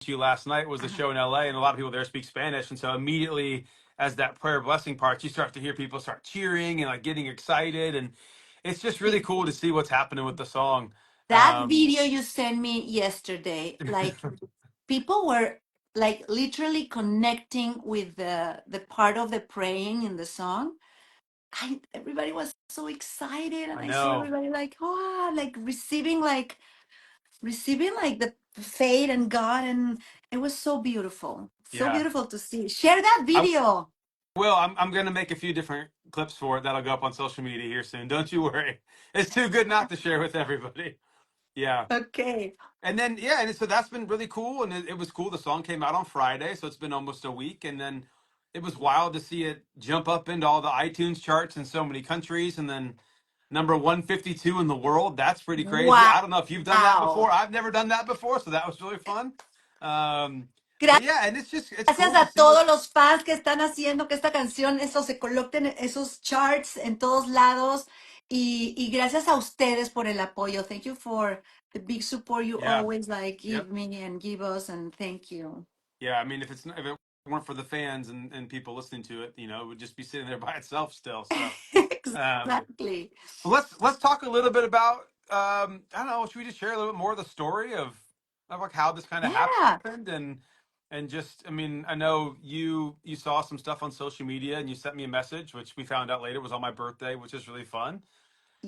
you last night was the Uh-huh. show in LA, and a lot of people there speak Spanish, and so immediately as that prayer blessing part, you start to hear people start cheering and like getting excited, and it's just really cool to see what's happening with the song. That Um, video you sent me yesterday, like people were like literally connecting with the part of the praying in the song. Everybody was so excited, and I I saw know, everybody like, oh, like receiving like the faith and God, and it was so yeah. beautiful to see. Share that I video. will. I'm going to make a few different clips for it that'll go up on social media here soon. Don't you worry. It's too good not to share with everybody. Yeah. Okay. And then yeah, and so that's been really cool, and it was cool. The song came out on Friday, so it's been almost a week, and then it was wild to see it jump up into all the iTunes charts in so many countries, and then number 152 in the world. That's pretty crazy. I don't know if you've done that Wow. before. I've never done that before, so that was really fun. But yeah, and it's Gracias cool to a see what. todos los fans que están haciendo que esta canción, eso se coloquen en esos charts en todos lados. Y gracias a ustedes por el apoyo. Thank you for the big support you Yeah. always like Yep. give me and give us, and thank you. Yeah. I mean, if it weren't for the fans and people listening to it, it would just be sitting there by itself still. So. Um, Exactly. let's talk a little bit about I don't know, should we just share a little bit more of the story of like how this kind of Yeah. happened and just I mean, I know you saw some stuff on social media and you sent me a message which we found out later was on my birthday, which is really fun.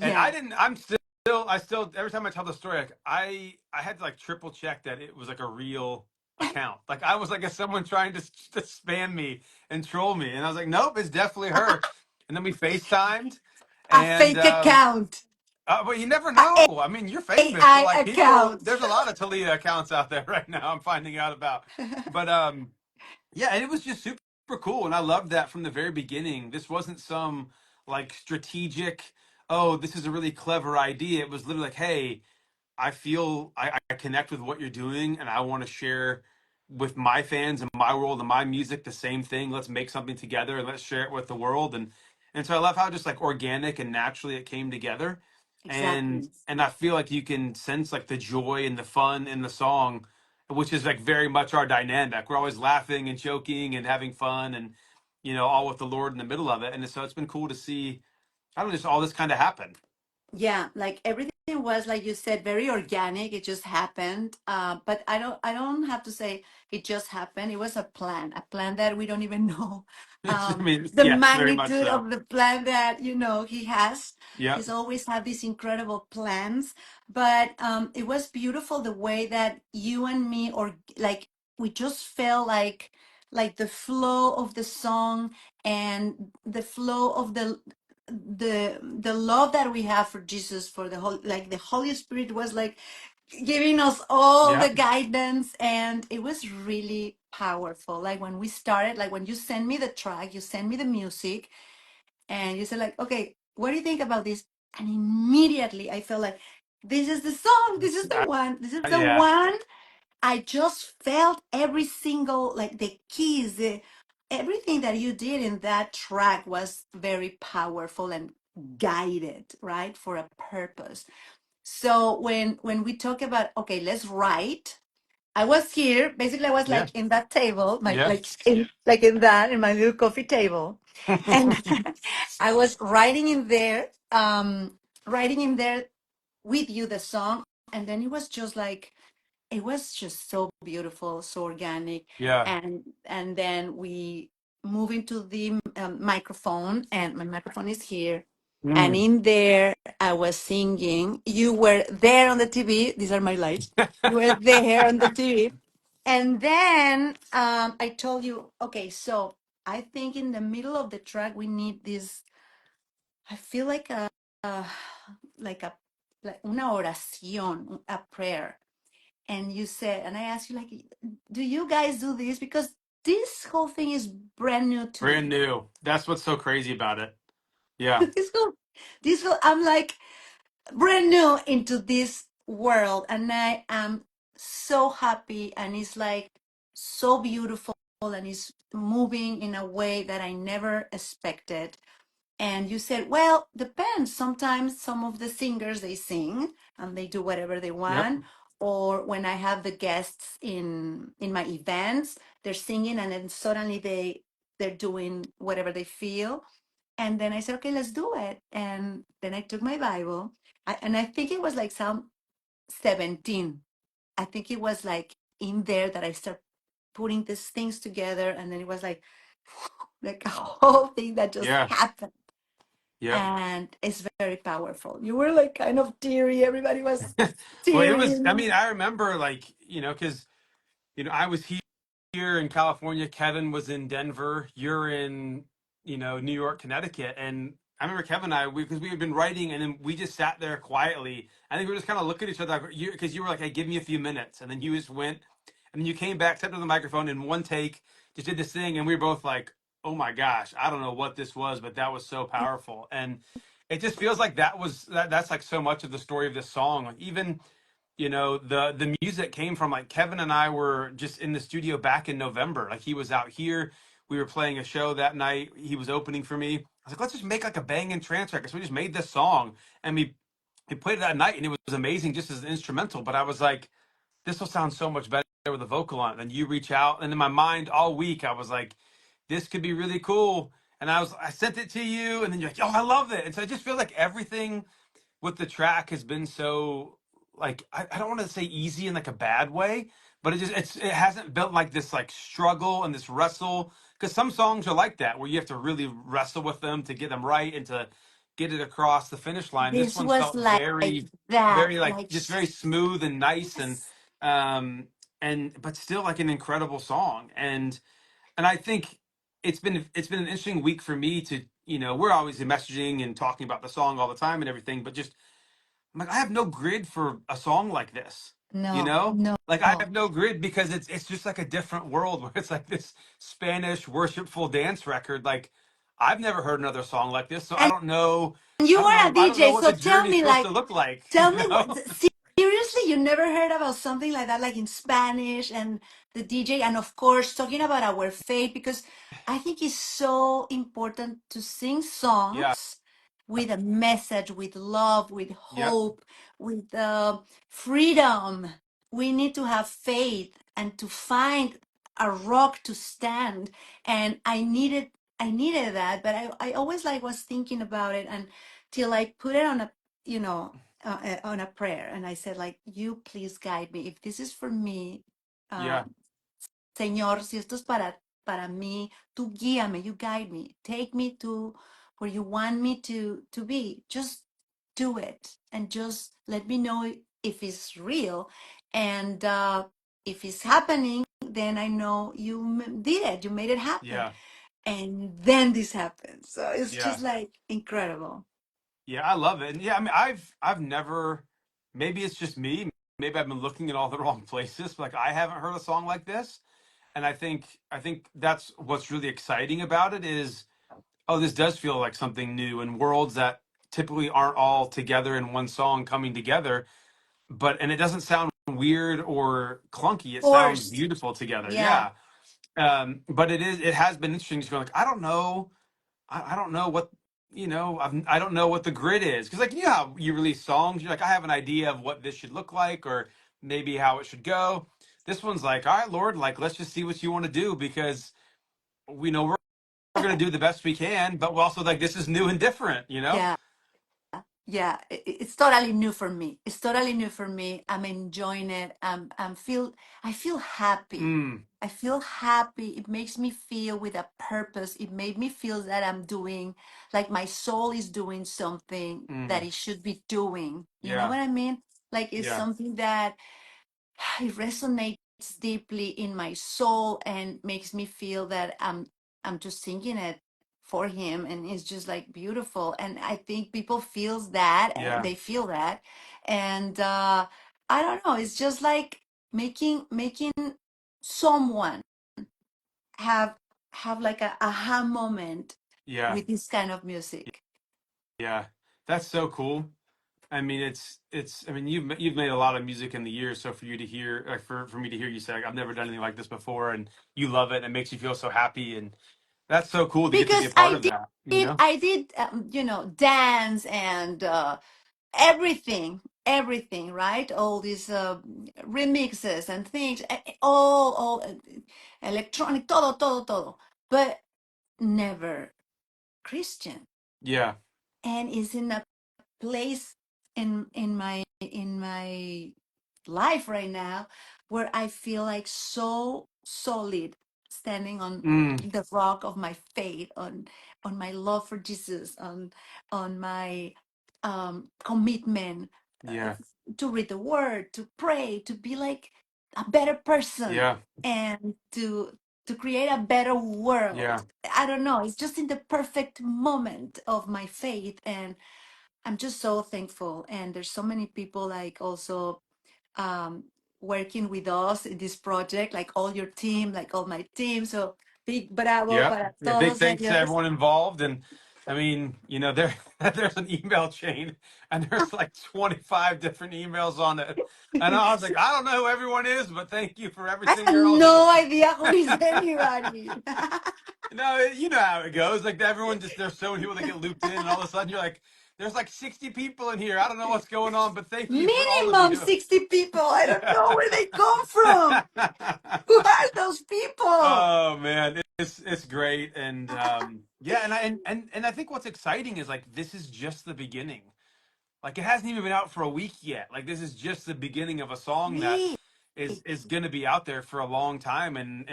And I Yeah. didn't I still every time I tell the story like I had to like triple check that it was like a real account. Like I was like as someone trying to spam me and troll me and I was like nope, it's definitely her. And then we FaceTimed A and fake account. but you never A know. I mean, you're famous, so AI like people, account. there's a lot of THALIA accounts out there right now. I'm finding out about, but yeah, and it was just super cool, and I loved that from the very beginning. This wasn't some like strategic. Oh, this is a really clever idea. It was literally like, hey, I feel I connect with what you're doing, and I want to share with my fans and my world and my music the same thing. Let's make something together and let's share it with the world. And so I love how just like organic and naturally it came together. And Exactly. and I feel like you can sense like the joy and the fun in the song, which is like very much our dynamic. We're always laughing and joking and having fun and all with the Lord in the middle of it. And so it's been cool to see, I don't know, just all this kind of happen. Yeah, like everything was like you said, very organic. It just happened. But I don't have to say it just happened. It was a plan that we don't even know. I mean, The yes, very much magnitude so. of the plan that he has. Yeah. He's always had these incredible plans. But it was beautiful the way that you and me, or like we just felt like the flow of the song and the flow of the love that we have for Jesus, for the whole, like the Holy Spirit was like giving us all Yeah. the guidance, and it was really powerful. Like when we started, like when you send me the track, you send me the music, and you said like, okay, what do you think about this? And immediately I felt like this is the song, this is the I- one, this is the yeah. one. I just felt every single, like the keys, everything that you did in that track was very powerful and guided, right, for a purpose. So when we talk about, okay, let's write. I was here, basically I was Yeah. like in that table, my Yeah. like in my little coffee table. And I was writing in there with you the song, and then it was just so beautiful, so organic. Yeah. And then we move into the microphone, and my microphone is here, and Mm. in there I was singing. You were there on the TV. These are my lights. You were there on the TV. And then I told you, okay, so I think in the middle of the track we need this. I feel a like a like una oración, a prayer. And you said, and I asked you, like, do you guys do this? Because this whole thing is brand new to Brand me. new. That's what's so crazy about it. Yeah. I'm like brand new into this world, and I am so happy, and it's like so beautiful, and it's moving in a way that I never expected. And you said, well, depends. Sometimes some of the singers they sing and they do whatever they Yep. want, or when I have the guests in my events, they're singing, and then suddenly they're doing whatever they feel. And then I said, okay, let's do it. And then I took my Bible, and I think it was like Psalm 17. I think it was like in there that I started putting these things together, and then it was like like a whole thing that just Yeah. happened, Yep. and it's very powerful. You were like kind of teary. Everybody was Well, it was, I teary. mean, I remember like, because, I was here in California. Kevin was in Denver. You're in, New York, Connecticut. And I remember Kevin and I, because we had been writing, and then we just sat there quietly. I think we were just kind of looking at each other, because you were like, hey, give me a few minutes. And then you just went, and then you came back, stepped on the microphone in one take, just did this thing. And we were both like, oh my gosh, I don't know what this was, but that was so powerful. And it just feels like that's like so much of the story of this song. Like even, the music came from, like, Kevin and I were just in the studio back in November. Like, he was out here, we were playing a show that night, he was opening for me. I was like, let's just make like a banging trance record. So we just made this song, and we played it that night, and it was amazing just as an instrumental. But I was like, this will sound so much better with a vocal on it. And you reach out, and in my mind all week I was like, this could be really cool. And I sent it to you, and then you're like, oh, I love it. And so I just feel like everything with the track has been so, like, I don't want to say easy in like a bad way, but it hasn't built like this like struggle and this wrestle, because some songs are like that where you have to really wrestle with them to get them right and to get it across the finish line. This This one was felt like very, that, very, like, like just very smooth and nice, yes. um but still like an incredible song. And I think it's been an interesting week for me to, we're always messaging and talking about the song all the time and everything, but just, I'm like, I have no grid for a song like this, you No, know? no, Like, I no. have no grid because it's just like a different world where it's like this Spanish worshipful dance record. Like, I've never heard another song like this, so I And don't know. you I don't are a know. I don't know DJ, what so the tell journey's me, supposed to like, look like, tell me what, seriously, you never heard about something like that, like in Spanish and the DJ, and of course, talking about our faith, because I think it's so important to sing Yeah. songs with a message, with love, with Yep. hope, with freedom. We need to have faith and to find a rock to stand. And I needed that, but I always like was thinking about it, and till I put it on a, you know, on a prayer, and I said, like, you please guide me. If this is for me, Yeah. um, Señor, si esto es para mí, tú guíame, you guide me, take me to where you want me to be. Just do it, and just let me know if it's real, and if it's happening, then I know you did it, you made it happen, Yeah. and then this happens. So it's Yeah. just like incredible. Yeah, I love it. And yeah, I mean, I've never, maybe it's just me, maybe I've been looking in all the wrong places, but like, I haven't heard a song like this. And I think that's what's really exciting about it is, oh, this does feel like something new, and worlds that typically aren't all together in one song coming together. And it doesn't sound weird or clunky. It sounds Forced. beautiful together. Yeah. Yeah. But it has been interesting just going like, I don't know. I don't know what, I don't know what the grid is. Cause like, how you release songs, you're like, I have an idea of what this should look like, or maybe how it should go. This one's like, all right, Lord, like, let's just see what you want to do, because we know we're going to do the best we can, but we're also like, this is new and different, you know? Yeah. Yeah, it's totally new for me. It's totally new for me. I'm enjoying it. I feel happy. Mm, I feel happy. It makes me feel with a purpose. It made me feel that I'm doing, like my soul is doing something that mm, it should be doing. You know yeah, what I mean? Like it's yeah, something that it resonates deeply in my soul and makes me feel that I'm just singing it for him, and it's just like beautiful, and I think people feels that, yeah, they feel that, and I don't know, it's just like making someone have like a aha moment yeah, with this kind of music. yeah. That's so cool. I mean, I mean, you've made a lot of music in the years. So for you to hear, like, for me to hear you say, like, I've never done anything like this before, and you love it, and it makes you feel so happy. And that's so cool to get to be Because a part of that, you know? I did, dance and everything, right? All these remixes and things, all electronic, todo, but never Christian. Yeah. And is in a place in my life right now where I feel like so solid, standing on Mm, the rock of my faith, on my love for Jesus, on my commitment, uh, yeah. to read the word, to pray, to be like a better person, Yeah. and to create a better Yeah. world. I don't know, it's just in the perfect moment of my faith, and I'm just so thankful. And there's so many people like also um, working with us in this project, like all your team, like all my team. So big bravo Yeah. para Yeah. Big todos thanks to ellos. everyone involved. And I mean, there there's an email chain and there's like 25 different emails on it. And I was like, I don't know who everyone is, but thank you for I everything have you're all doing. no idea who is anybody. No, you know how it goes. Like everyone just there's so many people that get looped in, and all of a sudden you're like, there's like 60 people in here. I don't know what's going on, but thank you for all of Minimum you. 60 people. I don't Yeah. know where they come from. Who are those people? Oh man, it's great, and yeah, and I think what's exciting is like this is just the beginning. Like it hasn't even been out for a week yet. Like this is just the beginning of a song that Really? is going to be out there for a long time, and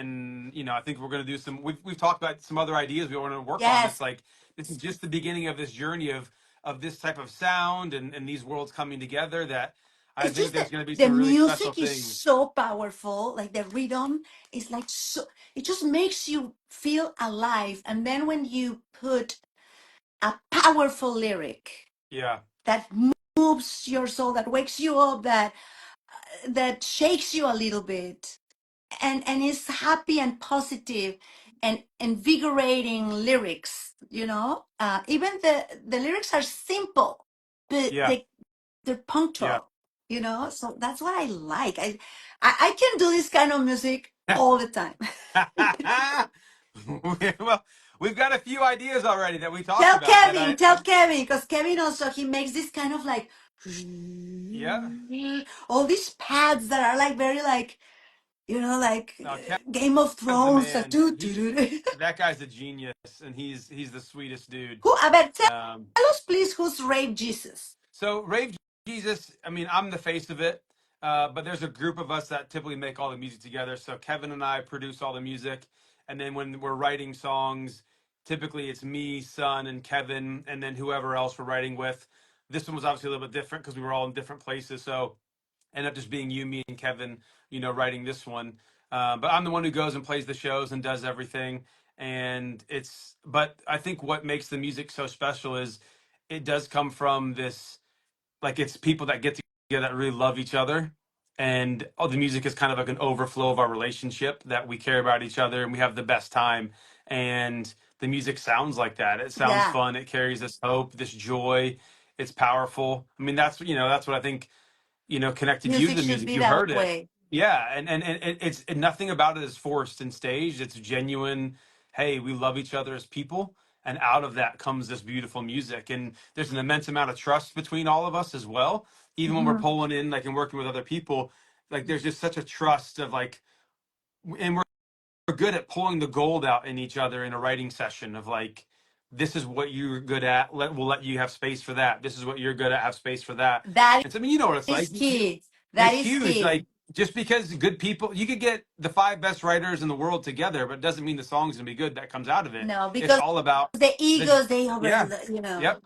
I think we're going to do some. We've talked about some other ideas we want to work on. It's Yes. like this is just the beginning of this journey of this type of sound and these worlds coming together. That I It's think just there's that going to be the some really special music is things. so powerful. Like the rhythm is like so, it just makes you feel alive. And then when you put a powerful lyric Yeah, that moves your soul, that wakes you up, that shakes you a little bit, and is happy and positive and invigorating lyrics, even the lyrics are simple, but yeah, they're yeah. punctual, so that's what I like. I can do this kind of music all the time. Well, we've got a few ideas already that we talked tell about that kevin tell Kevin, because Kevin also, he makes this kind of like yeah. all these pads that are like very like, like No, Game of Kev's the Thrones. man. That guy's a genius, and he's the sweetest dude. Who, I bet, tell Um, us please, who's Rave Jesus? so Rave Jesus, I mean, I'm the face of it, but there's a group of us that typically make all the music together. So Kevin and I produce all the music, and then when we're writing songs, typically it's me, Son, and Kevin, and then whoever else we're writing with. This one was obviously a little bit different because we were all in different places. So ended up just being you, me, and Kevin, writing this one. But I'm the one who goes and plays the shows and does everything. But I think what makes the music so special is it does come from this, like it's people that get together that really love each other. And all the music is kind of like an overflow of our relationship that we care about each other and we have the best time. And the music sounds like that. It sounds Yeah, fun. It carries this hope, this joy. It's powerful. I mean, that's what I think connected you to music the should music. be You that heard it. way. Yeah. And nothing about it is forced and staged. It's genuine. Hey, we love each other as people. And out of that comes this beautiful music. And there's an immense amount of trust between all of us as well. Even when we're Mhm. pulling in, like, and working with other people, like, there's just such a trust of like, and we're good at pulling the gold out in each other in a writing session of like, this is what you're good at. We'll let you have space for that. This is what you're good at. Have space for that. That And so, I mean, you know what it's is like. key. That It's is huge. key. Like just because good people, you could get the five best writers in the world together, but it doesn't mean the song's gonna be good that comes out of it. No, It's because all about the the egos, they over, yeah, yep.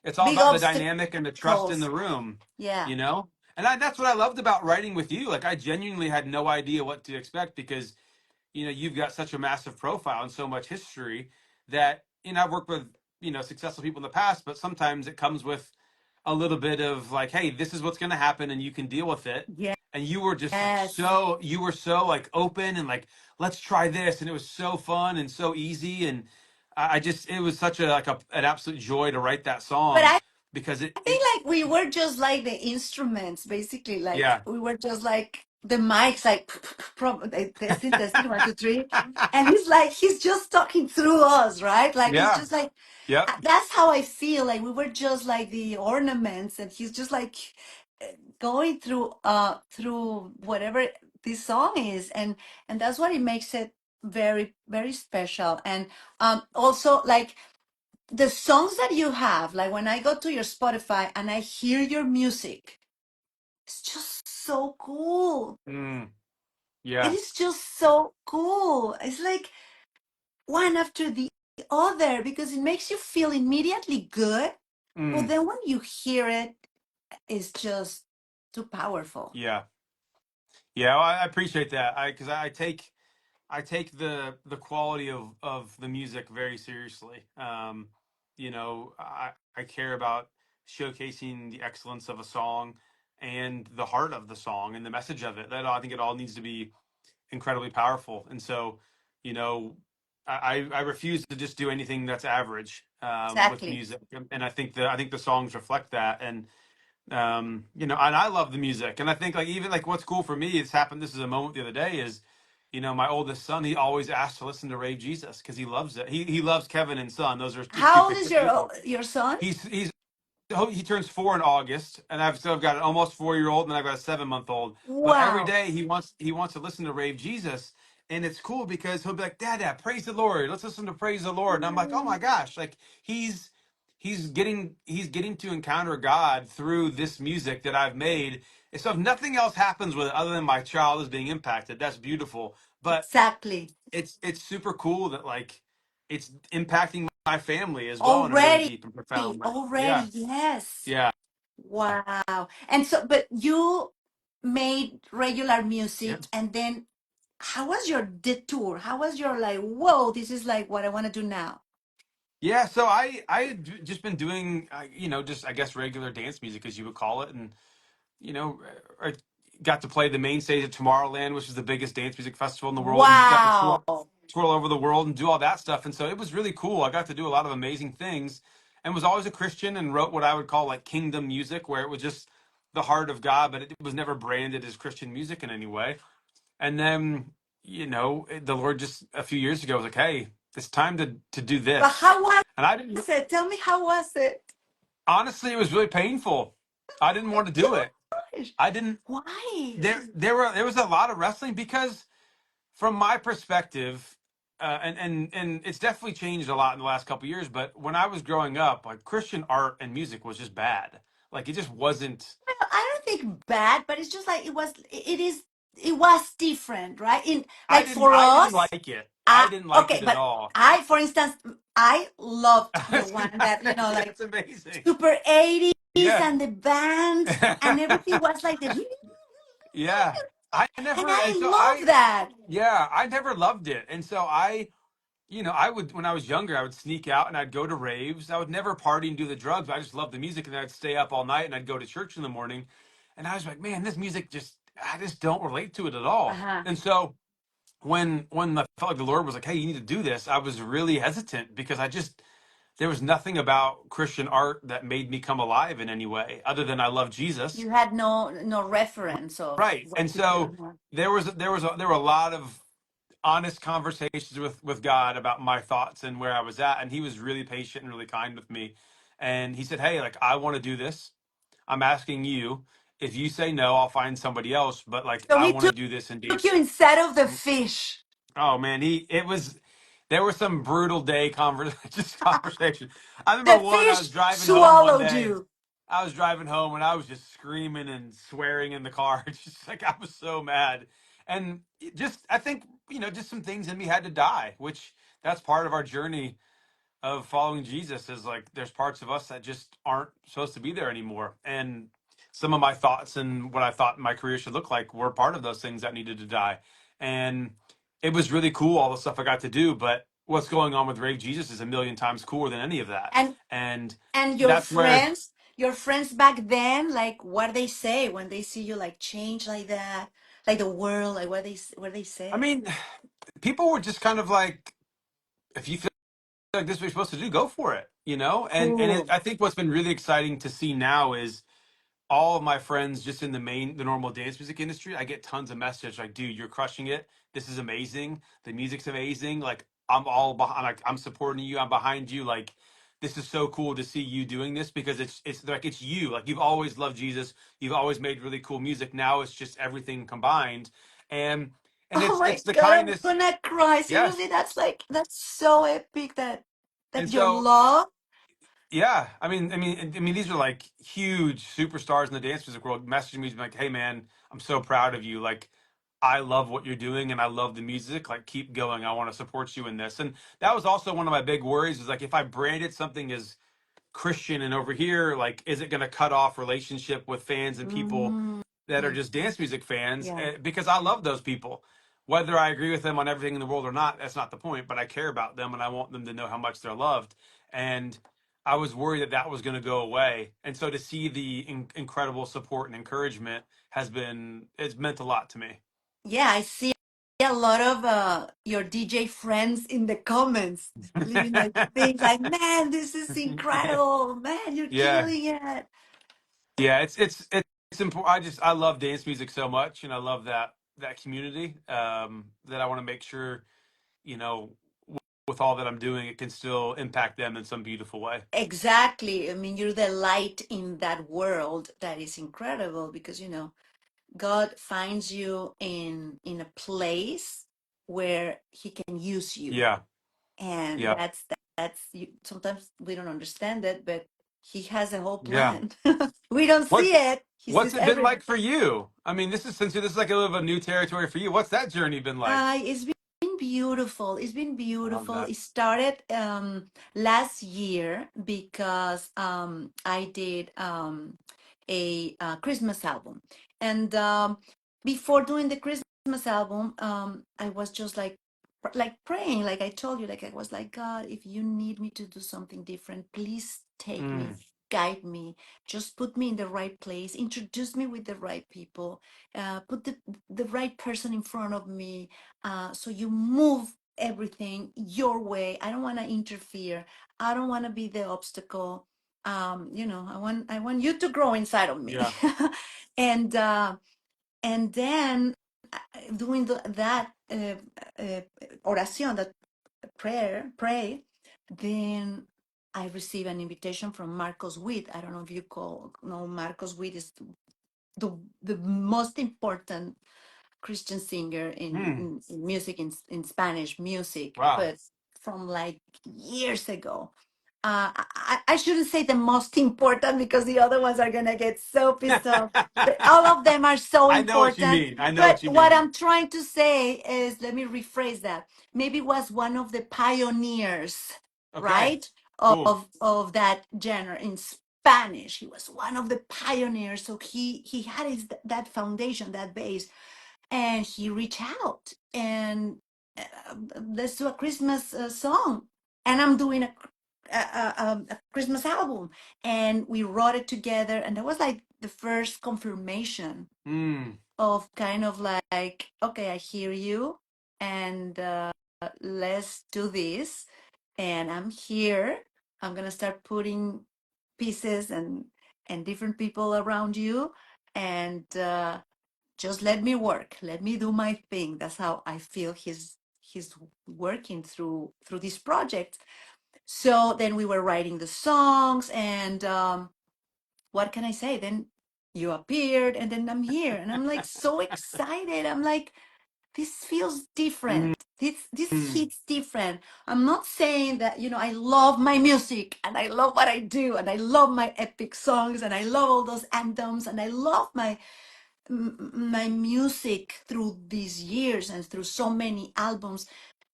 It's all big about the dynamic and the trust in obstacles. the room, Yeah. you know. And that's what I loved about writing with you. Like I genuinely had no idea what to expect because you've got such a massive profile and so much history that I've worked with successful people in the past, but sometimes it comes with a little bit of like, hey, this is what's going to happen and you can deal with it. And you were just like Yes. you were so like open and like, let's try this, and it was so fun and so easy. And I just it was such a like an absolute joy to write that But song because it I think like we were just like the instruments, basically. Like yeah, we were just like the mic's like testing, testing, 1, 2, 3, and he's like he's just talking through us, right? Like it's Yeah. just like Yep. that's how I feel. Like we were just like the ornaments, and he's just like going through whatever this song is, and that's what it makes it very very special. And also like the songs that you have, like when I go to your Spotify and I hear your music, it's just so cool. Mm, It yeah. is just so cool. It's like one after the other because it makes you feel immediately good. But Mm, then when you hear it, it's just too powerful. yeah. Yeah. Well, I appreciate that. Because I take the quality of the music very seriously. I care about showcasing the excellence of a song and the heart of the song and the message of it. That I think it all needs to be incredibly powerful. And so, you know, I refuse to just do anything that's average with Exactly. music, and I think the songs reflect that. And and I love the music, and I think like even like what's cool for me, it's happened. This is a moment the other day is, my oldest son, he always asks to listen to Rave Jesus because he loves it. He loves Kevin and Son. Those are his two How old is favorite people. your son? He turns 4 in August, and I've got an almost 4-year old, and I've got a 7-month old. But every Wow. day he wants to listen to Rave Jesus, and it's cool because he'll be like, Dad, praise the Lord. Let's listen to Praise the Lord. And I'm like, oh my gosh, like he's getting to encounter God through this music that I've made. And so if nothing else happens with it other than my child is being impacted, that's beautiful. But Exactly. it's super cool that like it's impacting my family as well in a really Already, deep and profound way. already, Yeah, yes. yeah. Wow. And so, but you made regular Yeah. music, and then how was your detour? How was your like, whoa, this is like what I want to do now? Yeah, so I had just been doing just I guess regular dance music as you would call it, and you know I got to play the main stage at Tomorrowland, which is the biggest dance music festival in the world, and got to Wow. twirl over the world and do all that stuff, and so it was really cool. I got to do a lot of amazing things, and was always a Christian and wrote what I would call like kingdom music, where it was just the heart of God, but it was never branded as Christian music in any way. And then, the Lord just a few years ago was like, "Hey, it's time to do But this." how was And I didn't it? Tell me, how was it? honestly, it was really painful. I didn't want to do it. Gosh, I didn't why? there was a lot of wrestling because from my perspective, and it's definitely changed a lot in the last couple of years, but when I was growing up, like Christian art and music was just bad. Like it just wasn't. I don't think bad, but it's just like it was different, right? In I like didn't for I didn't us, like it. I didn't like okay, it at but all. I, for instance, I loved the one that, like It's amazing. super 80s Yeah. and the bands and everything was like the Yeah. I and never and I so love that. I never loved it. And so I would, when I was younger, I would sneak out and I'd go to raves. I would never party and do the drugs. But I just loved the music, and I'd stay up all night and I'd go to church in the morning. And I was like, man, this music I just don't relate to it at all. Uh-huh. And so when I felt like the Lord was like, hey, you need to do this, I was really hesitant because there was nothing about Christian art that made me come alive in any way other than I love Jesus. You had no reference of Right. what And to do. so there were a lot of honest conversations with God about my thoughts and where I was at, and he was really patient and really kind with me. And he said, "Hey, like I want to do this. I'm asking you. If you say no, I'll find somebody else, but like So I he want to took do this and you dance." instead of the fish. Oh man, there were some brutal day conversation. I remember The one, I fish was driving home one swallowed day. you. I was driving home and I was just screaming and swearing in the car. It's just like I was so mad. And I think, just some things in me had to die, which that's part of our journey of following Jesus is like there's parts of us that just aren't supposed to be there anymore. And some of my thoughts and what I thought my career should look like were part of those things that needed to die. And it was really cool, all the stuff I got to do, but what's going on with Rave Jesus is a million times cooler than any of that. And And and that's where, your friends back then, like what they say when they see you like change like that, like the world, like what they I say. mean, people were just kind of like, if you feel like this is what you're supposed to do, go for it, And Cool. I think what's been really exciting to see now is all of my friends just in the normal dance music industry, I get tons of messages like, dude, you're crushing it. This is amazing. The music's amazing. Like I'm all behind, like I'm supporting you. I'm behind you. Like this is so cool to see you doing this because it's like it's you. Like you've always loved Jesus. You've always made really cool music. Now it's just everything combined. And and Oh it's my the God, I'm kindness. gonna cry. Yeah. Seriously, that's like that's so epic that And your so love. yeah, I mean, these are like huge superstars in the dance music world messaging me like, "Hey, man, I'm so proud of you. Like, I love what you're doing, and I love the music. Like, keep going. I want to support you in this." And that was also one of my big worries. Is like, if I branded something as Christian and over here, like, is it going to cut off relationship with fans and people Mm, that are just dance music fans? yeah, Because I love those people. Whether I agree with them on everything in the world or not, that's not the point. But I care about them, and I want them to know how much they're loved. And I was worried that that was going to go away. And so to see the incredible support and encouragement it's meant a lot to me. yeah. I see a lot of your DJ friends in the comments leaving like things like, "Man, this is Yeah. incredible! Man, you're Yeah. killing it!" Yeah, it's important. I love dance music so much, and I love that community. That I want to make sure, you know, with all that I'm doing, it can still impact them in some beautiful way. Exactly. I mean, you're the light in that world that is incredible because God finds you in a place where He can use you, Yeah, and yeah, that's you. Sometimes we don't understand it, but He has a whole yeah. plan. We don't What's see it. He what's sees it been like everything. for you? I mean, this is like a little bit of a new territory for you. What's that journey been like? It's been beautiful. It's been I love beautiful. that. It started last year because I did a Christmas album, and before doing the Christmas album, I was just like praying, like I told you, like I was like, God, if you need me to do something different, please take me, Mm, guide me, just put me in the right place, introduce me with the right people, put the right person in front of me, so you move everything your way. I don't want to interfere. I don't want to be the obstacle. I want you to grow inside of me. yeah. and and then doing that oración, that pray, then I received an invitation from Marcos Witt. I don't know if you know Marcos Witt is the most important Christian singer Mm, in music, in Spanish music, wow. but from like years ago. I shouldn't say the most important because the other ones are gonna get so pissed off. But all of them are so I know what you important. mean. I know But what you what mean. I'm trying to say is, let me rephrase that. Maybe was one of the pioneers, Okay, right, cool. of that genre in Spanish. He was one of the pioneers, so he had that foundation, that base, and he reached out and let's do a Christmas song, and I'm doing a Christmas album, and we wrote it together, and that was like the first confirmation Mm, of kind of like, okay, I hear you, and let's do this, and I'm here. I'm gonna start putting pieces and different people around you, and just let me work, let me do my thing. That's how I feel he's working through this project. So then we were writing the songs, and what can I say, then you appeared, and then I'm here, and I'm like so excited. I'm like, this feels mm, different. This mm. hits different. I'm not saying that, I love my music and I love what I do and I love my epic songs and I love all those anthems and I love my music through these years and through so many albums,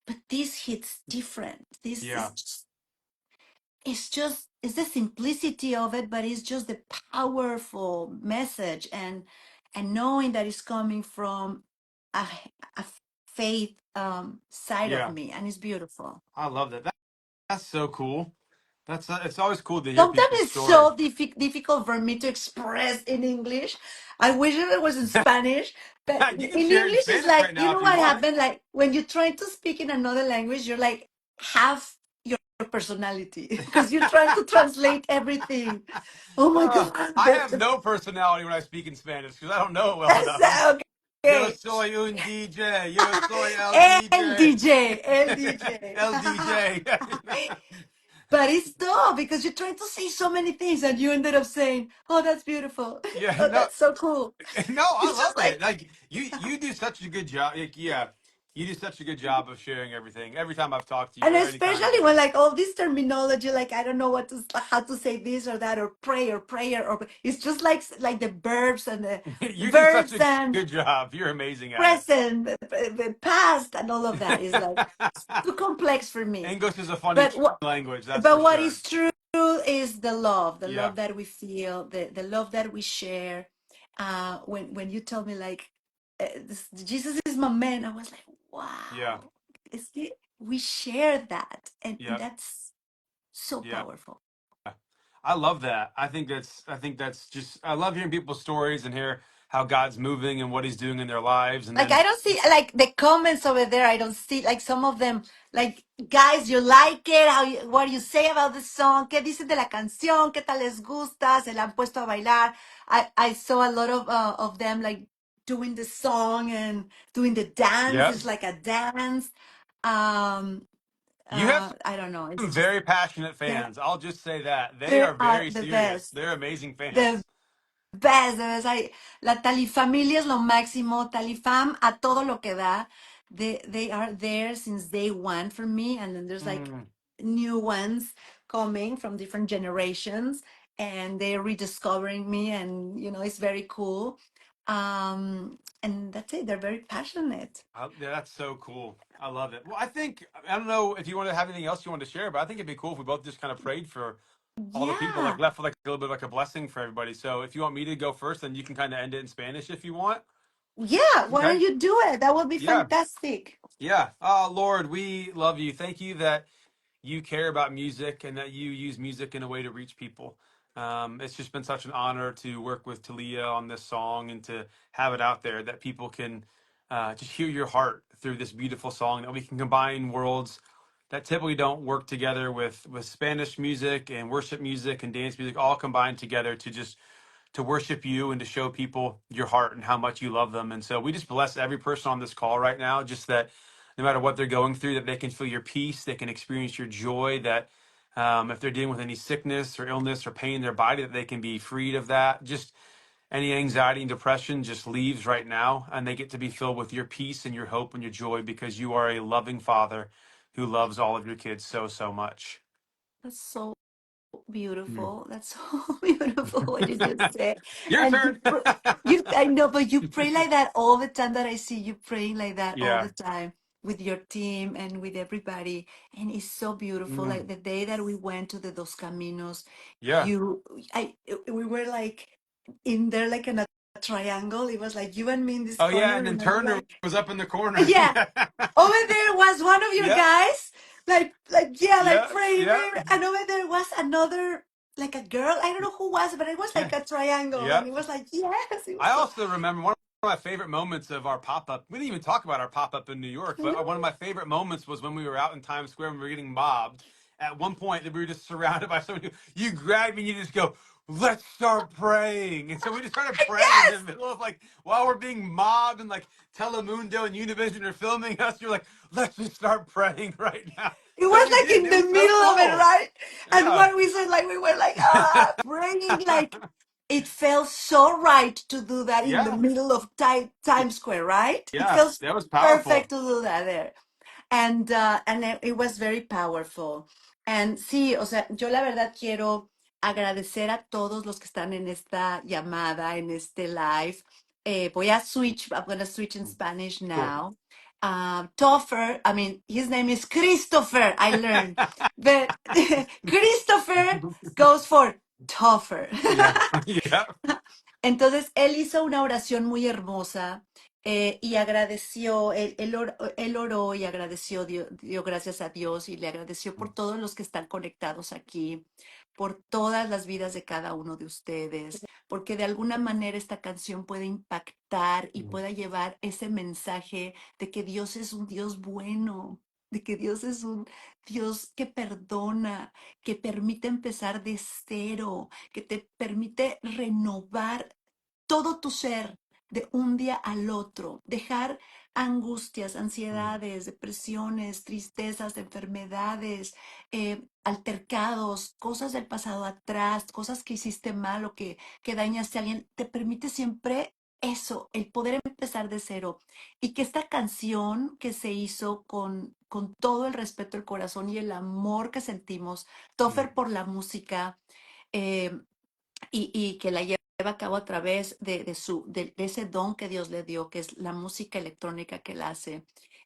but this hits different. This Yeah, is just, it's the simplicity of it, but it's just the powerful message, and knowing that it's coming from a, a faith side of yeah. me, and it's beautiful. I love that. That's so cool. It's always cool to hear Sometimes people's it's story. so difficult for me to express in English. I wish it was in Spanish, but You can in share it in English, it's Spanish like, right now if you what want. happened? Like when you try to speak in another language, you're like half personality because you're trying to translate everything. Oh my God. I have no personality when I speak in Spanish because I don't know it well enough. Yo Okay. soy un DJ. Yo soy el El DJ. DJ, el DJ. El DJ. But it's tough because you're trying to say so many things and you ended up saying, "Oh, that's beautiful. Yeah, Oh, no, that's so cool." no, I It's just love it. like, Like you do such a good job. Like, yeah, you do such a good job of sharing everything. Every time I've talked to you, and or anytime, especially when like all this terminology, like I don't know what to how to say this or that or prayer or it's just like the verbs and the you do such verbs a and good job. You're amazing at it. present, the past, and all of that is like too complex for me. English is a funny But what language, that's for but what sure. is true is the Yeah, love that we feel, the love that we share. When you told me like Jesus is my man, I was like, yeah, wow, we share that, and yeah, that's so yeah. powerful. I love that. I think that's just I love hearing people's stories and hear how God's moving and what He's doing in their lives, and Like then I don't see like the comments over there. I don't see like some of them. Like guys, you like it? What do you say about the song? ¿Qué dicen de la canción? ¿Qué tal les gusta? ¿Se la han puesto a bailar? I saw a lot of them like doing the song and doing the dance. yeah, It's like a dance. Um, you have I don't know. It's some just very passionate there. fans. I'll just say that they There are are very the serious. best. They're amazing The fans. best, de verdad. La Talifamilia es lo máximo. Talifam a todo lo que da. They are there since day one for me, and then there's like Mm. new ones coming from different generations, and they're rediscovering me, and it's very cool. And that's it. They're very passionate. Yeah, that's so cool. I love it. Well, I don't know if you want to have anything else you want to share, but I think it'd be cool if we both just kind of prayed for all the people, like Yeah, left with like a little bit like a blessing for everybody. So if you want me to go first, then you can kind of end it in Spanish if you want. yeah. Why Okay. don't you do it? That would be Yeah. fantastic. Yeah. Oh, Lord, we love you. Thank you that you care about music and that you use music in a way to reach people. It's just been such an honor to work with Talia on this song and to have it out there that people can just hear your heart through this beautiful song, that we can combine worlds that typically don't work together with Spanish music and worship music and dance music all combined together to just to worship you and to show people your heart and how much you love them. And so we just bless every person on this call right now, just that no matter what they're going through, that they can feel your peace, they can experience your joy, that if they're dealing with any sickness or illness or pain in their body, that they can be freed of that. Just any anxiety and depression just leaves right now, and they get to be filled with your peace and your hope and your joy because you are a loving father who loves all of your kids so, so much. That's so Mm. beautiful. That's so beautiful what you just said. Your And turn. I know, but you pray like that all the time that I see you praying like that all Yeah. the time with your team and with everybody. And it's so beautiful. Mm. Like the day that we went to the Dos Caminos, Yeah. we were like in there like in a triangle. It was like you and me in this Oh yeah, corner, and then remember? Turner Like, was up in the corner. yeah, over there was one of your Yeah. guys, like yeah, like Yeah. praying, Yeah. praying, and over there was another, like a girl. I don't know who was, but it was Yeah. like a triangle, Yeah. and it was like yes, it was I so. also remember one of my favorite moments of our pop up. We didn't even talk about our pop up in New York, but one of my favorite moments was when we were out in Times Square and we were getting mobbed. At one point, we were just surrounded by someone who you grab me and you just go, "Let's start praying." And so we just started praying in the Yes, middle of like while we're being mobbed and like Telemundo and Univision are filming us. You're like, "Let's just start praying right now." it So was we like did. in It the was so middle of it, cool. right? And Yeah. what we said, like we were like praying, like it felt so right to do that in the Yeah. middle of Times Square, right? It Yeah. felt That was perfect powerful. to do that there. And it was very powerful. And sí, o sea, yo la verdad quiero agradecer a todos los que están en esta llamada, en este live. I'm gonna switch in Spanish Cool. now. Topher, I mean, his name is Christopher, I learned. But Christopher goes for tougher. Yeah. Yeah. Entonces, él hizo una oración muy hermosa y agradeció, él oró y agradeció, dio gracias a Dios y le agradeció por todos los que están conectados aquí, por todas las vidas de cada uno de ustedes, porque de alguna manera esta canción puede impactar y pueda llevar ese mensaje de que Dios es un Dios bueno. de que Dios es un Dios que perdona, que permite empezar de cero, que te permite renovar todo tu ser de un día al otro, dejar angustias, Mm, ansiedades, depresiones, tristezas, enfermedades, altercados, cosas del pasado atrás, cosas que hiciste mal o que dañaste a alguien, te permite siempre eso, el poder empezar de cero. Y que esta canción que se hizo con todo el respeto, el corazón y el amor que sentimos, mm, Toffer por la música, eh, y que la lleva a cabo a través de ese don que Dios le dio, que es la música electrónica que él hace,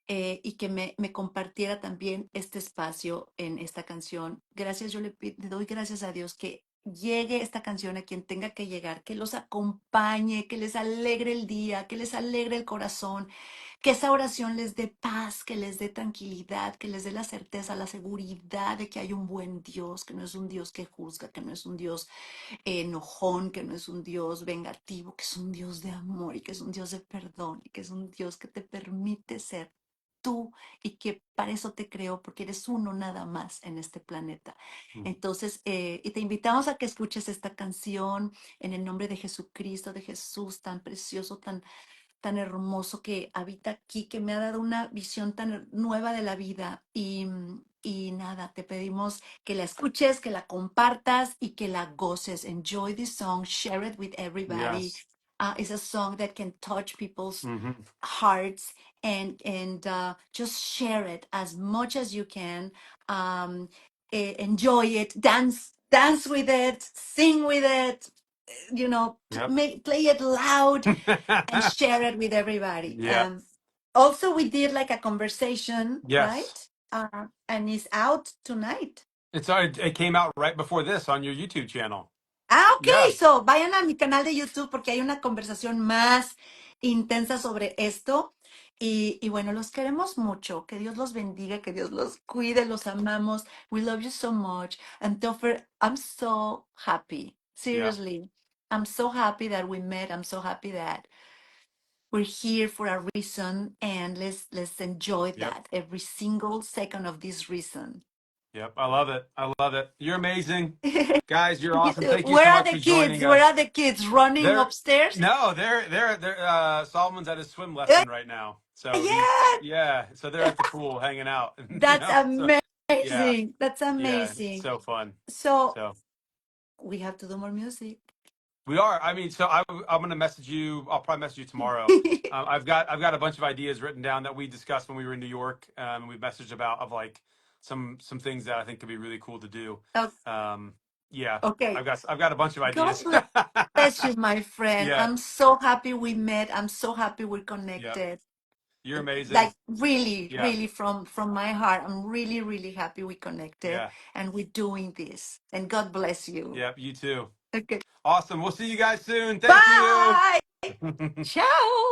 y que me compartiera también este espacio en esta canción. Gracias, le doy gracias a Dios que llegue esta canción a quien tenga que llegar, que los acompañe, que les alegre el día, que les alegre el corazón, que esa oración les dé paz, que les dé tranquilidad, que les dé la certeza, la seguridad de que hay un buen Dios, que no es un Dios que juzga, que no es un Dios enojón, que no es un Dios vengativo, que es un Dios de amor y que es un Dios de perdón y que es un Dios que te permite ser tú y que para eso te creó, porque eres uno nada más en este planeta. mm. Entonces, y te invitamos a que escuches esta canción en el nombre de Jesucristo, de Jesús, tan precioso, tan hermoso que habita aquí, que me ha dado una visión tan nueva de la vida. Y nada, te pedimos que la escuches, que la compartas y que la goces. Enjoy this song, share it with everybody. Yes. It's a song that can touch people's Hmm. hearts, and just share it as much as you can. Enjoy it, dance with it, sing with it, Yep. play it loud and share it with everybody. Yeah. Also, we did like a conversation, Yes. right? And it's out tonight. It came out right before this on your YouTube channel. Ok, Yeah. so vayan a mi canal de YouTube porque hay una conversación más intensa sobre esto. Y bueno, los queremos mucho. Que Dios los bendiga, que Dios los cuide, los amamos. We love you so much. And Topher, I'm so happy. Yeah. Seriously. I'm so happy that we met. I'm so happy that we're here for a reason, and let's enjoy Yep. that every single second of this reason. Yep. I love it. I love it. You're amazing. Guys, you're You awesome. too. Thank you Where so are much the for kids? joining Where are us. the kids running They're upstairs? no, they're Solomon's at his swim Eh, lesson right now. So yeah, so they're at the pool hanging out, that's So yeah. amazing. That's Yeah, it's amazing. so fun. So So we have to do more music. we are. I mean, I'm gonna message you. I'll probably message you tomorrow. I've got a bunch of ideas written down that we discussed when we were in New York. We've messaged about of like some things that I think could be really cool to do. Oh, Um, yeah, okay. I've got a bunch of God ideas. bless you, my friend. Yeah, I'm so happy we met. I'm so happy we're yeah, connected. you're amazing. Like really, Yeah, really from my heart, I'm really, really happy we connected yeah, and we're doing this. And God bless you. yeah. You too. Okay. Awesome. We'll see you guys soon. Thank you. Bye. Ciao.